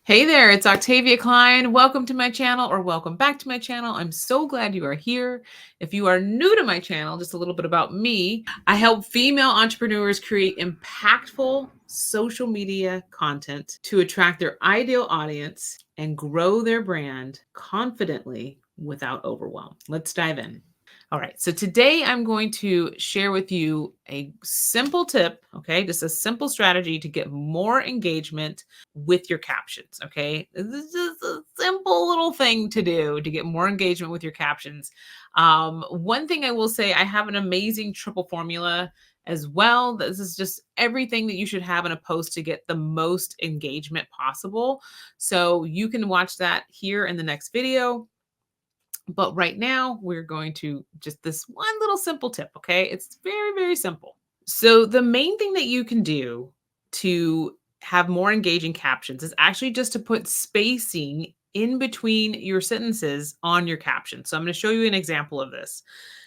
Hey there, it's Octavia Klein. Welcome to my channel or welcome back to my channel. I'm so glad you are here. If you are new to my channel, just a little bit about me. I help female entrepreneurs create impactful social media content to attract their ideal audience and grow their brand confidently without overwhelm. Let's dive in. All right, so today I'm going to share with you a simple tip, okay? Just a simple strategy to get more engagement with your captions, okay? This is just a simple little thing to do to get more engagement with your captions. One thing I will say, I have an amazing triple formula as well. This is just everything that you should have in a post to get the most engagement possible. So you can watch that here in the next video. But right now, we're going to just this one little simple tip, okay? It's very, very simple. So, the main thing that you can do to have more engaging captions is actually just to put spacing in between your sentences on your caption. So, I'm going to show you an example of this.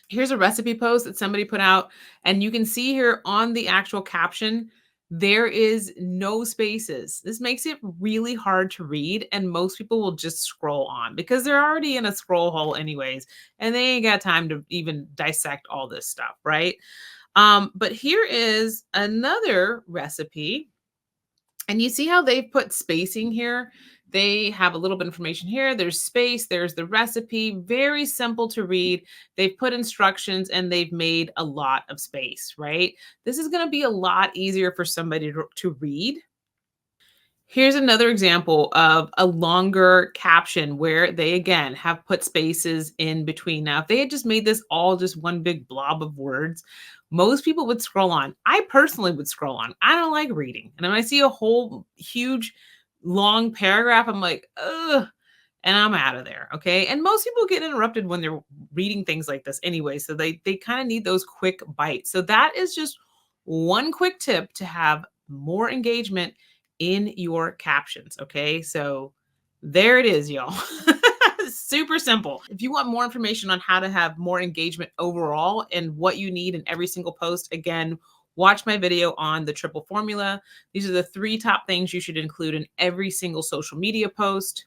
Here's a recipe post that somebody put out, and you can see here on the actual caption, there is no spaces. This makes it really hard to read, and most people will just scroll on because they're already in a scroll hole anyways, and they ain't got time to even dissect all this stuff, right? But here is another recipe, and you see how they've put spacing here? They have a little bit of information here. There's space, there's the recipe, very simple to read. They've put instructions and they've made a lot of space, right? This is going to be a lot easier for somebody to read. Here's another example of a longer caption where they again have put spaces in between. Now, if they had just made this all just one big blob of words, most people would scroll on. I personally would scroll on. I don't like reading. And when I see a whole huge long paragraph, I'm like, ugh, and I'm out of there. Okay. And most people get interrupted when they're reading things like this anyway. So they kind of need those quick bites. So that is just one quick tip to have more engagement in your captions. Okay. So there it is, y'all. Super simple. If you want more information on how to have more engagement overall and what you need in every single post, again, watch my video on the triple formula. These are the 3 top things you should include in every single social media post,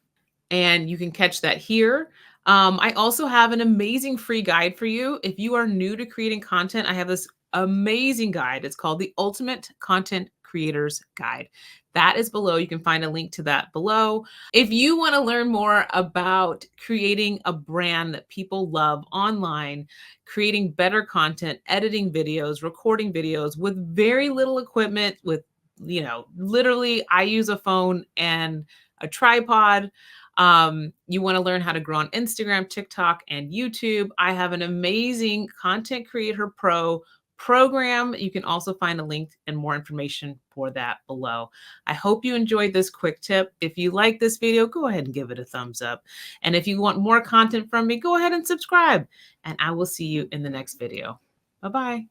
and you can catch that here. I also have an amazing free guide for you. If you are new to creating content, I have this amazing guide. It's called the Ultimate Content Creators Guide. That is below. You can find a link to that below. If you want to learn more about creating a brand that people love online, creating better content, editing videos, recording videos with very little equipment, with, literally, I use a phone and a tripod. You want to learn how to grow on Instagram, TikTok, and YouTube. I have an amazing Content Creator Pro program. You can also find a link and more information for that below. I hope you enjoyed this quick tip. If you like this video, go ahead and give it a thumbs up. And if you want more content from me, go ahead and subscribe. And I will see you in the next video. Bye-bye.